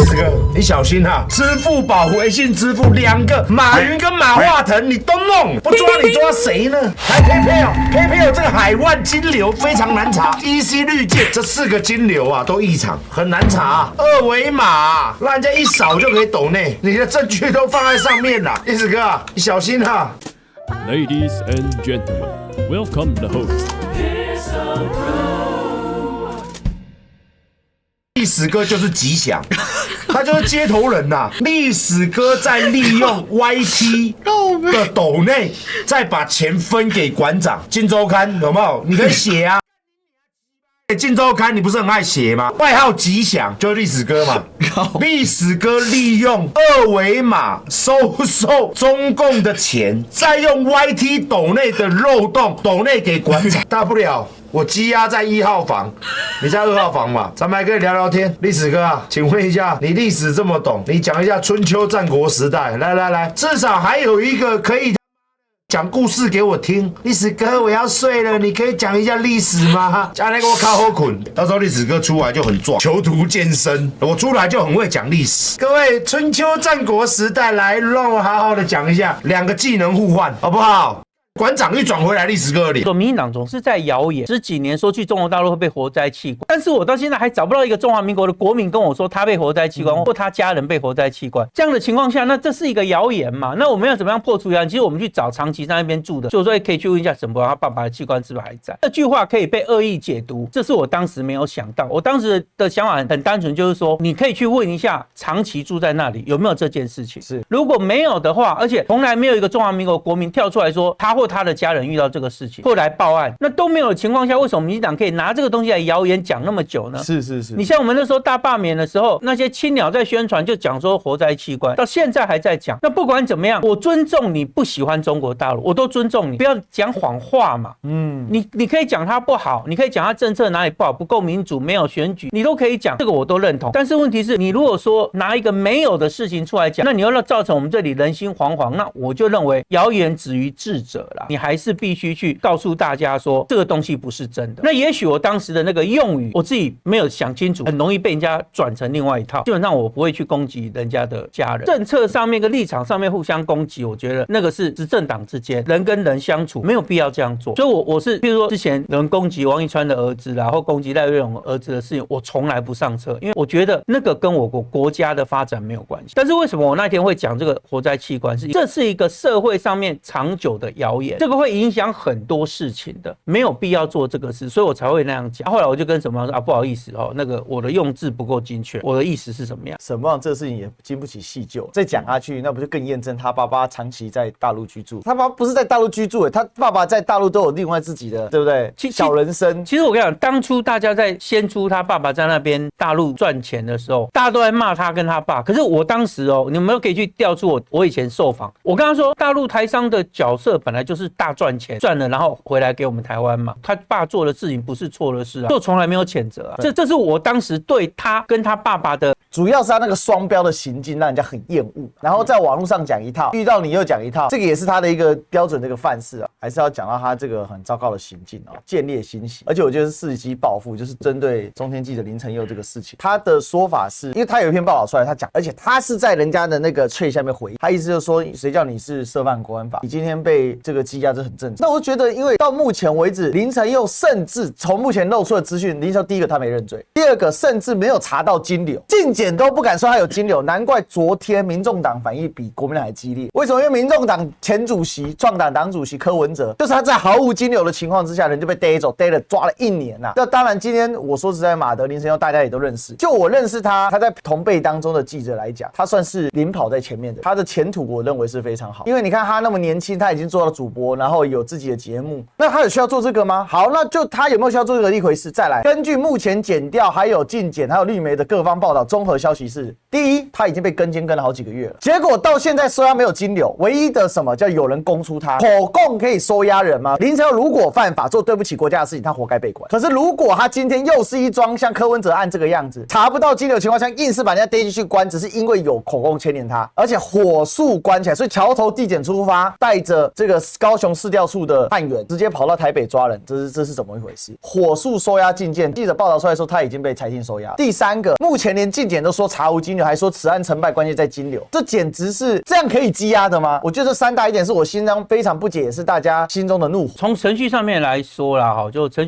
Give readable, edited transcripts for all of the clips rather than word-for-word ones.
这个你小心啊！支付宝、微信支付2个，马云跟马化腾你都弄，不抓你抓谁呢？还PayPal 这个海外金流非常难查 ，EC 绿界这4个金流啊都异常，很难查。2维码让人家一扫就可以抖内，你的证据都放在上面了，历史哥啊，你小心啊 ！Ladies and gentlemen, welcome the host. 历史哥就是吉祥，他就是街头人呐、历史哥在利用 YT 的抖内，再把钱分给馆长。金周刊有没有？你可以写啊。金周刊你不是很爱写吗？外号吉祥就是历史哥嘛。历史哥利用2维码收中共的钱，再用 YT 抖内的漏洞抖内给馆长，大不了。我羁押在1号房，你在2号房嘛，咱们还可以聊聊天。历史哥啊，请问一下，你历史这么懂，你讲一下春秋战国时代，来，至少还有一个可以讲故事给我听。历史哥，我要睡了，你可以讲一下历史吗？讲那个我靠好困，到时候历史哥出来就很壮，囚徒健身，我出来就很会讲历史。各位，春秋战国时代来，让我好好的讲一下，2个技能互换，好不好？馆长一转回来，历史哥的脸。民进党总是在谣言，十几年说去中国大陆会被活摘器官，但是我到现在还找不到一个中华民国的国民跟我说他被活摘器官，或他家人被活摘器官。这样的情况下，那这是一个谣言嘛？那我们要怎么样破除谣言？其实我们去找长期在那边住的，就说可以去问一下沈伯他爸爸的器官是不是还在。这句话可以被恶意解读，这是我当时没有想到。我当时的想法很单纯，就是说你可以去问一下长期住在那里有没有这件事情。是，如果没有的话，而且从来没有一个中华民国国民跳出来说他或他的家人遇到这个事情后来报案，那都没有的情况下，为什么民进党可以拿这个东西来谣言讲那么久呢？是，你像我们那时候大罢免的时候，那些青鸟在宣传就讲说活摘器官，到现在还在讲。那不管怎么样，我尊重你不喜欢中国大陆，我都尊重你，不要讲谎话嘛。你可以讲他不好，你可以讲他政策哪里不好，不够民主，没有选举，你都可以讲，这个我都认同。但是问题是你如果说拿一个没有的事情出来讲，那你要造成我们这里人心惶惶，那我就认为谣言止于智者啦，你还是必须去告诉大家说这个东西不是真的。那也许我当时的那个用语我自己没有想清楚，很容易被人家转成另外一套。基本上我不会去攻击人家的家人，政策上面跟立场上面互相攻击，我觉得那个是执政党之间人跟人相处没有必要这样做。所以我是譬如说之前有人攻击王一川的儿子啦，或攻击赖瑞勇儿子的事情，我从来不上车，因为我觉得那个跟我国家的发展没有关系。但是为什么我那天会讲这个活摘器官，是这是一个社会上面长久的谣言，这个会影响很多事情的，没有必要做这个事，所以我才会那样讲。后来我就跟沈伯说不好意思那个我的用字不够精确，我的意思是什么样。沈伯这个事情也经不起细究，再讲下去那不就更验证他爸爸长期在大陆居住？他爸爸不是在大陆居住，他爸爸在大陆都有另外自己的，对不对？小人生。其实我跟你讲，当初大家在先出他爸爸在那边大陆赚钱的时候，大家都在骂他跟他爸。可是我当时你们可以去调出我以前受访，我跟他说，大陆台商的角色本来就是大赚钱，赚了然后回来给我们台湾嘛。他爸做的事情不是错的事啊，就从来没有谴责啊。这是我当时对他跟他爸爸的，主要是他那个双标的行径让人家很厌恶，然后在网络上讲一套，遇到你又讲一套，这个也是他的一个标准的一个范式啊。还是要讲到他这个很糟糕的行径见猎心喜，而且我觉得是伺机报复，就是针对中天记者林承佑这个事情。他的说法是，因为他有一篇报道出来，他讲，而且他是在人家的那个tweet下面回应，他意思就是说，谁叫你是涉犯国安法，你今天被这个羁押，这很正常。那我觉得，因为到目前为止，林承佑甚至从目前露出的资讯，林承佑第一个他没认罪，第二个甚至没有查到金流，进检都不敢说他有金流，难怪昨天民众党反应比国民党还激烈。为什么？因为民众党前主席、创党党主席柯文哲，就是他在毫无金流的情况之下，人就被逮走，抓了1年呐。那当然，今天我说实在，马德林承佑大家也都认识，就我认识他在同辈当中的记者来讲，他算是领跑在前面的，他的前途我认为是非常好。因为你看他那么年轻，他已经做到主播，然后有自己的节目，那他有需要做这个吗？好，那就他有没有需要做这个一回事。再来，根据目前检调、还有进检、还有绿媒的各方报道，综合消息是：第一，他已经被跟监跟了好几个月了，结果到现在说他没有金流，唯一的什么叫有人供出他，口供可以收押人吗？林承佑如果犯法做对不起国家的事情，他活该被关。可是如果他今天又是一桩像柯文哲案这个样子，查不到金流的情况下，硬是把人家逮进去关，只是因为有口供牵连他，而且火速关起来，所以桥头地检出发，带着这个高雄市调处的探员直接跑到台北抓人，这是怎么一回事？火速收押进监，记者报道出来说他已经被裁定收押。第三个，目前连进检都说查无金流，还说此案成败关键在金流，这简直是这样可以羁押的吗？我觉得这3大疑点是我心中非常不解，也是大家心中的怒火。从程序上面来说啦，哈，就程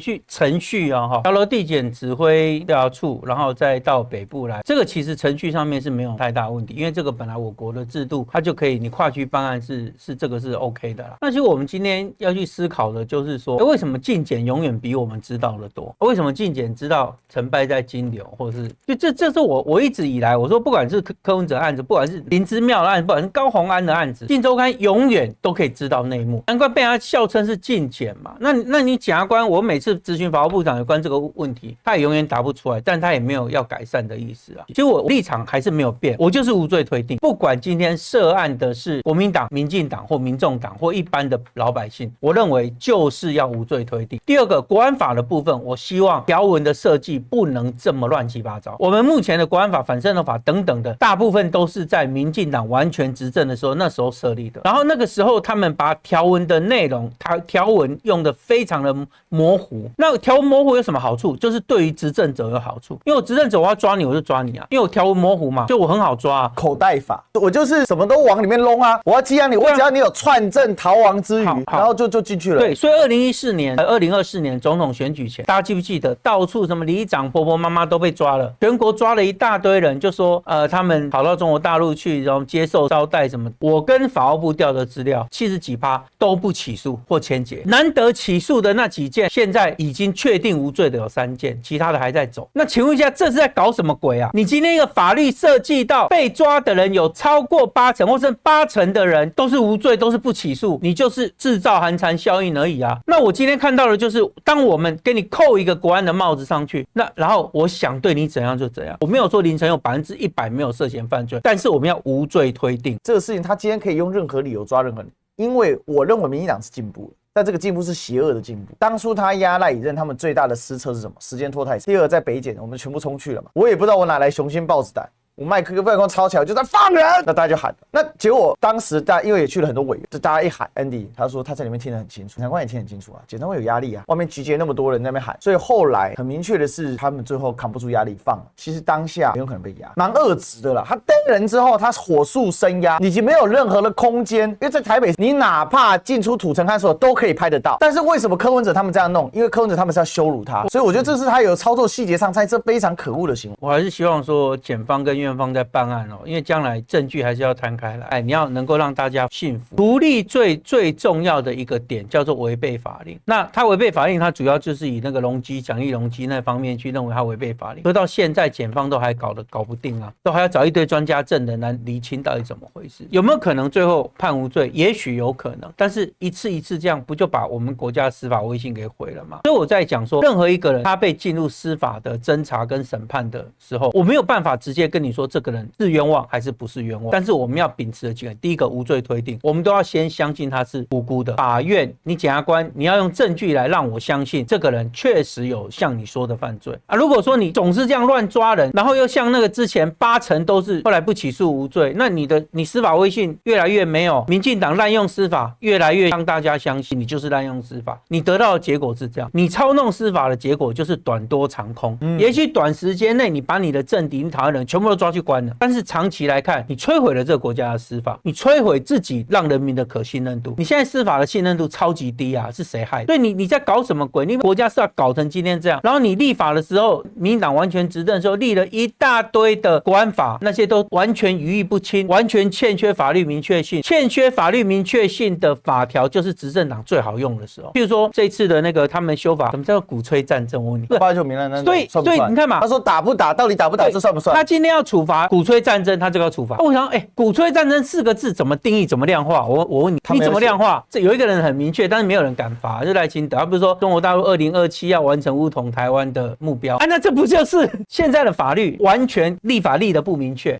序啊，哈，调楼地检指挥调查处，然后再到北部来，这个其实程序上面是没有太大问题，因为这个本来我国的制度它就可以，你跨区办案是这个是 OK 的啦。那其实我们今天要去思考的就是说，为什么进检永远比我们知道的多？为什么进检知道成败在金流，或是就这是我一直以来我说，不管是柯文哲案子，不管是林之妙的案子，不管是高虹安的案子，镜周刊永远都可以知道内幕，难怪被他笑称是进检嘛。那你检察官，我每次咨询法务部长有关这个问题，他也永远答不出来，但他也没有要改善的意思啊。其实我立场还是没有变，我就是无罪推定，不管今天涉案的是国民党、民进党或民众党或一般的老百姓，我认为就是要无罪推定。第二个，国安法的部分，我希望条文的设计不能这么乱七八糟。我们目前的国安法、反渗透法等等的，大部分都是在民进党完全执政的时候，那时候设立的。然后那个时候他们把条文的内容、条文用的非常的模糊。那条文模糊有什么好处？就是对于执政者有好处，因为我执政者我要抓你，我就抓你啊，因为我条文模糊嘛，就我很好抓啊。口袋法，我就是什么都往里面弄啊，我要羁押你，我只要你有串证逃亡之余，然后就进去了。对，所以2024年总统选举前，大家记不记得到处什么里长、婆婆、妈妈都被抓了，全国抓了一大堆人，就说他们跑到中国大陆去，然后接受招待什么。我跟法务部调的资料，70几%都不起诉或签结，难得起诉的那几件，现在已经确定无罪的有3件，其他的还在走。那请问一下，这是在搞什么鬼啊？你今天一个法律设计到被抓的人有超过80%，或是80%的人都是无罪，都是不起诉，你就是制造寒蝉效应而已啊。那我今天看到的就是，当我们给你扣一个国安的帽子上去，那然后我想对你怎样就怎样。我没有说林承佑100%没有涉嫌犯罪，但是我们要无罪推定。这个事情他今天可以用任何理由抓任何人，因为我认为民进党是进步了。但这个进步是邪恶的进步。当初他压赖以任，他们最大的失策是什么？时间拖太长。第二，在北检，我们全部冲去了嘛，我也不知道我哪来雄心豹子胆。我麦克风抄起来就在放人，那大家就喊了。那结果当时大家因为也去了很多委员，就大家一喊 Andy， 他说他在里面听得很清楚，检察官也听得很清楚啊，检察官有压力啊，外面集结那么多人在那边喊，所以后来很明确的是，他们最后扛不住压力放了。其实当下很有可能被压，蛮恶质的啦。他逮人之后，他火速升压，已经没有任何的空间，因为在台北，你哪怕进出土城看守都可以拍得到。但是为什么柯文哲他们这样弄？因为柯文哲他们是要羞辱他，所以我觉得这是他有操作细节上这非常可恶的行为。我还是希望说，检方跟院方在办案因为将来证据还是要摊开来，你要能够让大家信服。独立罪最重要的一个点叫做违背法令。那他违背法令，他主要就是以那个容积、奖励容积那方面去认为他违背法令。所以到现在检方都还搞不定啊，都还要找一堆专家证人来厘清到底怎么回事。有没有可能最后判无罪？也许有可能，但是一次一次这样，不就把我们国家的司法威信给毁了吗？所以我在讲说，任何一个人他被进入司法的侦查跟审判的时候，我没有办法直接跟你说这个人是冤枉还是不是冤枉，但是我们要秉持的几个，第一个无罪推定，我们都要先相信他是无辜的。法院，你检察官，你要用证据来让我相信这个人确实有像你说的犯罪啊。如果说你总是这样乱抓人，然后又像那个之前80%都是后来不起诉无罪，那你司法威信越来越没有，民进党滥用司法越来越让大家相信你就是滥用司法，你得到的结果是这样，你操弄司法的结果就是短多长空。也许短时间内你把你的政敌、你讨厌人全部都抓去关了，但是长期来看，你摧毁了这个国家的司法，你摧毁自己让人民的可信任度。你现在司法的信任度超级低啊，是谁害的？所以你在搞什么鬼？你国家是要搞成今天这样，然后你立法的时候，民进党完全执政的时候立了一大堆的国安法，那些都完全语义不清，完全欠缺法律明确性。欠缺法律明确性的法条就是执政党最好用的时候。譬如说这次的那个他们修法，什么叫鼓吹战争？我问你，89名人那对，你看嘛，他说打不打，到底打不打，这算不算？他今天要处罚鼓吹战争，他就要处罚。我想，鼓吹战争4个字怎么定义，怎么量化？我问你，你怎么量化？这有一个人很明确，但是没有人敢罚，就赖清德。他不是说中国大陆2027要完成武统台湾的目标啊？那这不就是现在的法律完全立法立的不明确，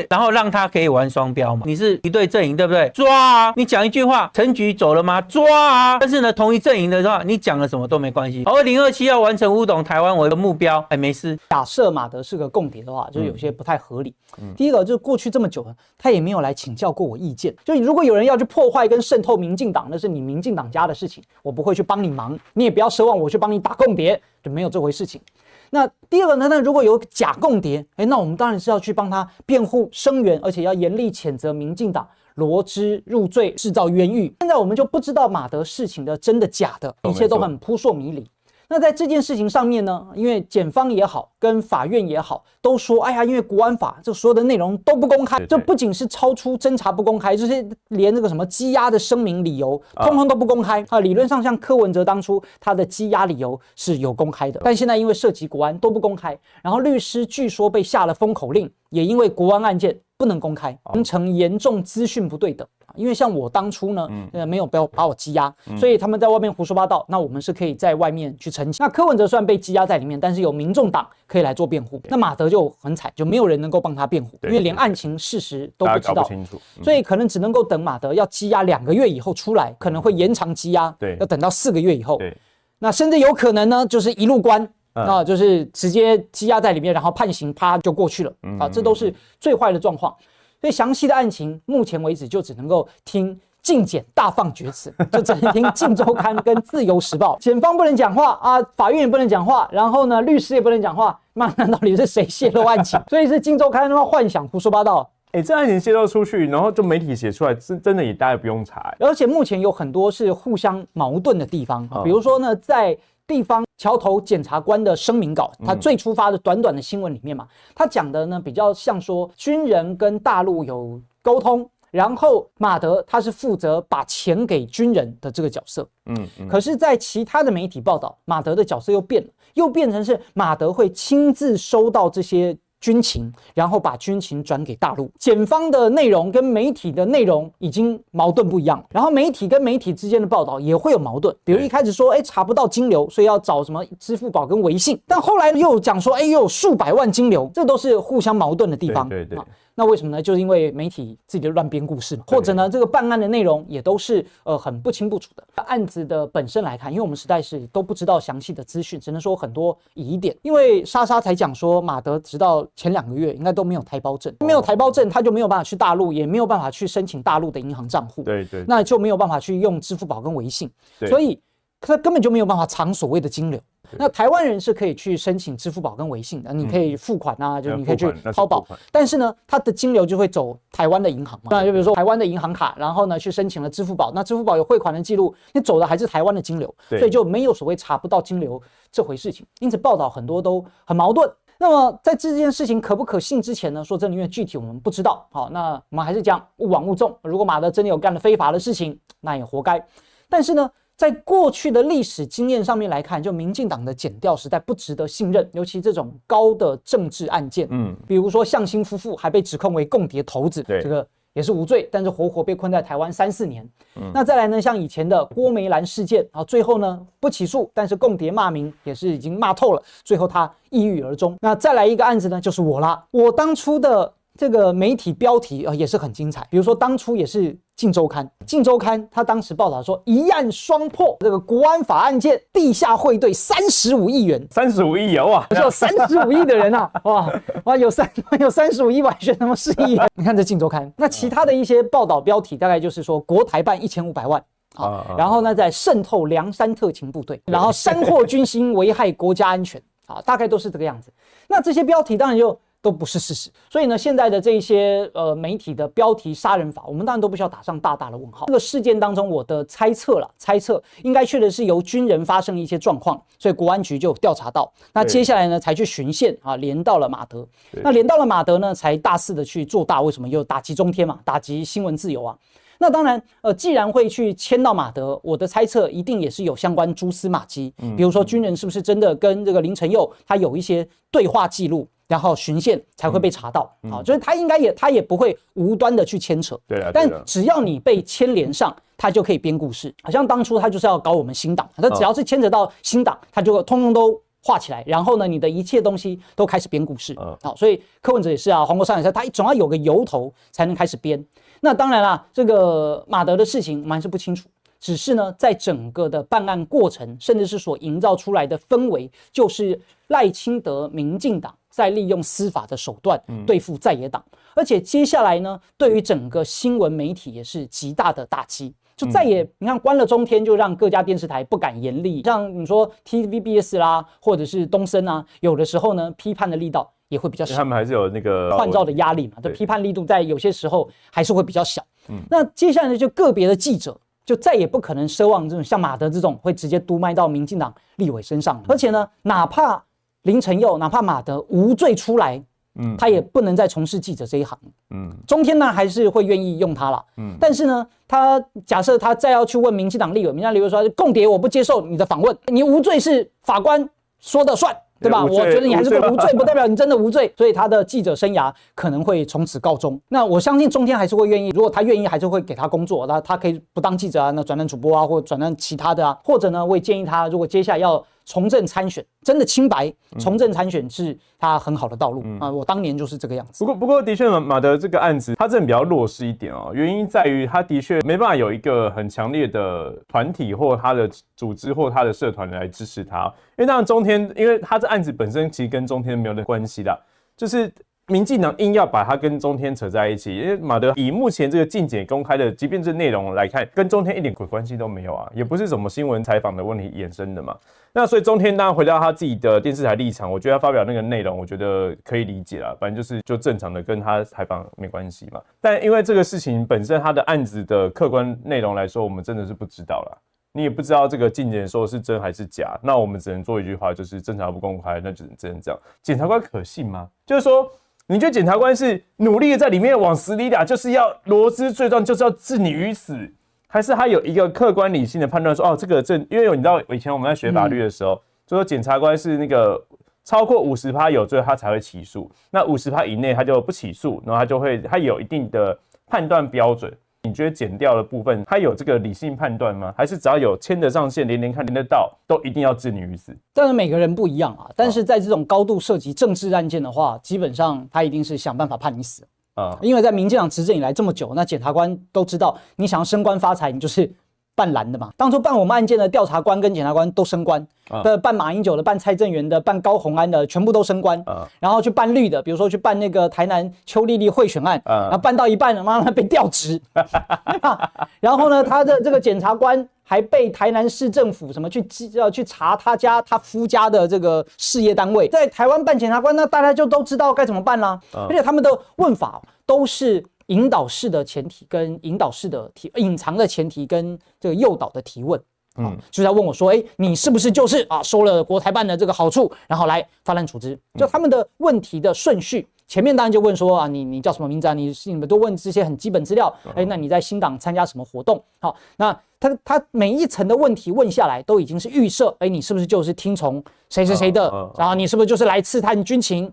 然后让他可以玩双标嘛？你是一对阵营，对不对？抓啊！你讲一句话，陈菊走了吗？抓啊！但是呢，同一阵营的话，你讲了什么都没关系。2027要完成武统台湾为目标，没事。假设马德是个共谍的话，就有些不太合理。第一个就是过去这么久了，他也没有来请教过我意见。就如果有人要去破坏跟渗透民进党，那是你民进党家的事情，我不会去帮你忙，你也不要奢望我去帮你打共谍，就没有这回事情。那第二个呢，那如果有假共谍，那我们当然是要去帮他辩护声援，而且要严厉谴责民进党罗织入罪、制造冤狱。现在我们就不知道马德事情的真的假的，一切都很扑朔迷离。那在这件事情上面呢，因为检方也好，跟法院也好，都说，哎呀，因为国安法这所有的内容都不公开，这不仅是超出侦查不公开，就是连这个什么羁押的声明理由，通通都不公开啊。理论上，像柯文哲当初他的羁押理由是有公开的，但现在因为涉及国安都不公开，然后律师据说被下了封口令，也因为国安案件不能公开，形成严重资讯不对等。因为像我当初呢，没有把我羁押，所以他们在外面胡说八道，那我们是可以在外面去澄清。那柯文哲虽然被羁押在里面，但是有民众党可以来做辩护。那马德就很惨，就没有人能够帮他辩护，因为连案情事实都不知道，所以可能只能够等马德要羁押2个月以后出来，可能会延长羁押，要等到4个月以后。那甚至有可能呢，就是一路关。就是直接羁押在里面，然后判刑啪就过去了这都是最坏的状况。所以详细的案情，目前为止就只能够听禁检大放厥词，就只能听《镜周刊》跟《自由时报》，检方不能讲话啊，法院也不能讲话，然后呢，律师也不能讲话，那到底是谁泄露案情？所以是《镜周刊》幻想胡说八道。这案情泄露出去，然后就媒体写出来，真的也大家不用查。而且目前有很多是互相矛盾的地方，比如说呢，在地方桥头检察官的声明稿，他最初发的短短的新闻里面嘛，他讲的呢比较像说军人跟大陆有沟通，然后马德他是负责把钱给军人的这个角色。可是，在其他的媒体报道，马德的角色又变了，又变成是马德会亲自收到这些军情，然后把军情转给大陆。检方的内容跟媒体的内容已经矛盾不一样，然后媒体跟媒体之间的报道也会有矛盾。比如一开始说，查不到金流，所以要找什么支付宝跟微信，但后来又讲说，又有数百万金流，这都是互相矛盾的地方。对。那为什么呢？就是因为媒体自己的乱编故事嘛，或者呢，这个办案的内容也都是很不清不楚的。案子的本身来看，因为我们实在是都不知道详细的资讯，只能说很多疑点。因为莎莎才讲说，马德直到前2个月应该都没有台胞证，没有台胞证他就没有办法去大陆，也没有办法去申请大陆的银行账户，对，那就没有办法去用支付宝跟微信，所以他根本就没有办法藏所谓的金流。那台湾人是可以去申请支付宝跟微信的，你可以付款啊，就你可以去掏宝，但是呢，它的金流就会走台湾的银行嘛。那就比如说台湾的银行卡，然后呢去申请了支付宝，那支付宝有汇款的记录，你走的还是台湾的金流，所以就没有所谓查不到金流这回事情。因此报道很多都很矛盾。那么在这件事情可不可信之前呢，说真的，因为具体我们不知道。好，那我们还是讲勿枉勿纵。如果马德真的有干了非法的事情，那也活该。但是呢，在过去的历史经验上面来看，就民进党的检调实在不值得信任，尤其这种高的政治案件，比如说向心夫妇还被指控为共谍头子，这个也是无罪，但是活活被困在台湾3、4年。那再来呢，像以前的郭梅兰事件，最后呢不起诉，但是共谍骂名也是已经骂透了，最后他抑郁而终。那再来一个案子呢，就是我啦，我当初的这个媒体标题也是很精彩，比如说当初也是镜周刊，镜周刊他当时报道说一案双破，这个国安法案件地下汇兑35亿元，35亿哇，有35亿的人啊，哇有35亿，完全他妈是亿元。你看这镜周刊，那其他的一些报道标题大概就是说国台办1500万。然后呢，在渗透梁山特勤部队，然后山货军心，危害国家安全，大概都是这个样子。那这些标题当然就都不是事实，所以呢，现在的这些媒体的标题杀人法，我们当然都不需要打上大大的问号。这个事件当中，我的猜测应该确实是由军人发生一些状况，所以国安局就调查到，那接下来呢才去循线连到了马德，那连到了马德呢，才大肆的去做大。为什么？又打击中天嘛，打击新闻自由啊。那当然，既然会去签到马德，我的猜测一定也是有相关蛛丝马迹，比如说军人是不是真的跟这个林承佑他有一些对话记录，然后循线才会被查到。就是他也不会无端的去牵扯，但只要你被牵连上，他就可以编故事。好像当初他就是要搞我们新党，他只要是牵扯到新党，他就通通都画起来，然后呢，你的一切东西都开始编故事。所以柯文哲也是啊，黄国昌也是，他总要有个由头才能开始编。那当然啦，这个马德的事情我们还是不清楚，只是呢，在整个的办案过程，甚至是所营造出来的氛围，就是赖清德民进党在利用司法的手段对付在野党，而且接下来呢，对于整个新闻媒体也是极大的打击。就再也你看关了中天，就让各家电视台不敢严厉，像你说 TVBS 啦，或者是东森啊，有的时候呢批判的力道也会比较小，他们还是有那个换照的压力嘛，这批判力度在有些时候还是会比较小。那接下来呢，就个别的记者就再也不可能奢望这种像马德这种会直接督麦到民进党立委身上，而且呢，哪怕林承佑，哪怕马德无罪出来，他也不能再从事记者这一行。中天呢还是会愿意用他啦。但是呢，他假设他再要去问民进党立委，民进党立委说共谍我不接受你的访问，你无罪是法官说的算。对吧？我觉得你还是无罪，不代表你真的无罪，所以他的记者生涯可能会从此告终。那我相信中天还是会愿意，如果他愿意，还是会给他工作。他可以不当记者啊，那转任主播啊，或转任其他的啊，或者呢，我也建议他，如果接下来要从政参选，真的清白，从政参选是他很好的道路啊。我当年就是这个样子。不过的确马德这个案子，他真的比较弱势一点哦。原因在于他的确没办法有一个很强烈的团体或他的组织或他的社团来支持他。因为当然中天，因为他这案子本身其实跟中天没有任何关系啦，就是民进党硬要把他跟中天扯在一起。因为马德以目前这个进检公开的，即便这内容来看，跟中天一点鬼关系都没有啊，也不是什么新闻采访的问题衍生的嘛。那所以中天当然回到他自己的电视台立场，我觉得他发表那个内容，我觉得可以理解啦，反正就正常的跟他采访没关系嘛。但因为这个事情本身他的案子的客观内容来说，我们真的是不知道啦。你也不知道这个进检说是真还是假，那我们只能做一句话，就是侦查不公开，那只能这样。检察官可信吗？就是说，你觉得检察官是努力的在里面往死里打，就是要罗织罪状，就是要置你于死，还是他有一个客观理性的判断说，哦，因为你知道以前我们在学法律的时候，就说检察官是那个超过50%有罪，他才会起诉，那50%以内他就不起诉，然后他有一定的判断标准。你觉得检调的部分，他有这个理性判断吗？还是只要有牵得上线、连看连得到，都一定要置你于死？当然每个人不一样啊，但是在这种高度涉及政治案件的话，基本上他一定是想办法判你死因为在民进党执政以来这么久，那检察官都知道，你想要升官发财，你就是办蓝的嘛。当初办我们案件的调查官跟检察官都升官，办马英九的、办蔡正元的、办高虹安的，全部都升官。然后去办绿的，比如说去办那个台南邱丽丽贿选案，然后办到一半，妈妈被调职。然后呢，他的这个检察官还被台南市政府什么去查他夫家的这个事业单位，在台湾办检察官，那大家就都知道该怎么办啦。而且他们的问法都是引导式的前提跟隐藏的前提跟这个诱导的提问。就在问我说，你是不是就是收了国台办的这个好处，然后来发难处置？就他们的问题的顺序，前面当然就问说你叫什么名字啊？你们都问这些很基本资料。那你在新党参加什么活动？好，那他每一层的问题问下来，都已经是预设，你是不是就是听从谁谁谁的？然后你是不是就是来刺探军情？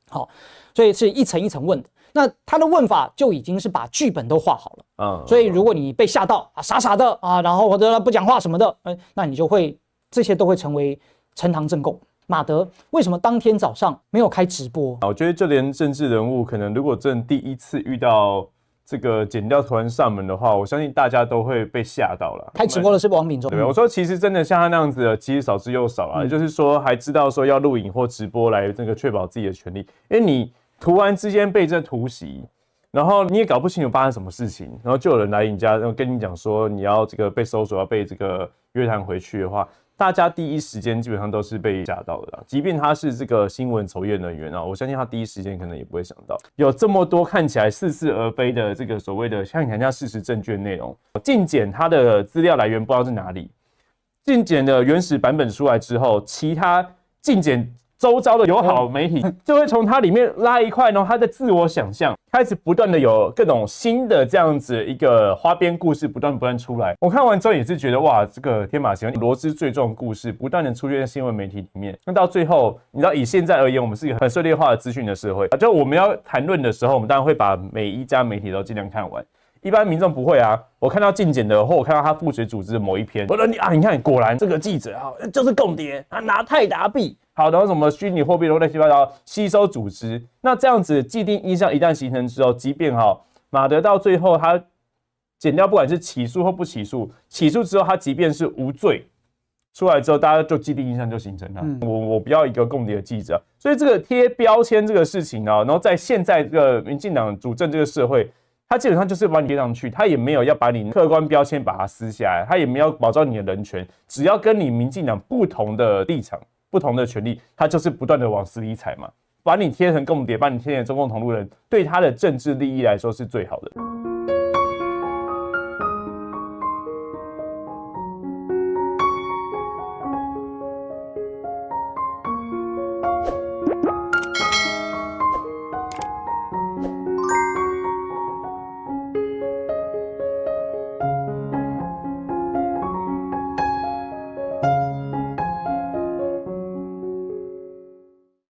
好，所以是一层一层问的。那他的问法就已经是把剧本都画好了，所以如果你被吓到傻傻的然后或者不讲话什么的，那你就会这些都会成为呈堂证供。马德为什么当天早上没有开直播？我觉得就连政治人物可能如果真的第一次遇到这个检调突然上门的话，我相信大家都会被吓到了。开直播的是王炳忠，对，我说其实真的像他那样子的，其实少之又少啦。也就是说还知道说要录影或直播来这个确保自己的权利，因为你突然之间被这突袭，然后你也搞不清楚发生什么事情，然后就有人来你家，然后跟你讲说你要这个被搜索，要被这个约谈回去的话，大家第一时间基本上都是被吓到的啦。即便他是这个新闻从业人员我相信他第一时间可能也不会想到有这么多看起来似是而非的这个所谓的像你讲事实证据的内容。进检它的资料来源不知道是哪里，进检的原始版本出来之后，其他进检周遭的友好媒体就会从它里面拉一块，然后他的自我想象开始不断的有各种新的这样子一个花边故事不断出来。我看完之后也是觉得哇，这个天马行空罗织罪状的故事不断的出现在新闻媒体里面。那到最后，你知道以现在而言，我们是一个很碎裂化的资讯的社会，就我们要谈论的时候，我们当然会把每一家媒体都尽量看完。一般民众不会我看到进检的，或我看到他附水组织的某一篇，我说你看，果然这个记者就是共谍，拿泰达币，好，然后什么虚拟货币都乱七八糟吸收组织。那这样子既定印象一旦形成之后，即便马德到最后他检调不管是起诉或不起诉，起诉之后他即便是无罪，出来之后大家就既定印象就形成了。我不要一个共谍的记者，所以这个贴标签这个事情然后在现在这个民进党主政这个社会，他基本上就是把你贴上去，他也没有要把你客观标签把它撕下来，他也没有保障你的人权，只要跟你民进党不同的立场、不同的权利，他就是不断的往死里踩嘛，把你贴成共谍，把你贴成中共同路人，对他的政治利益来说是最好的。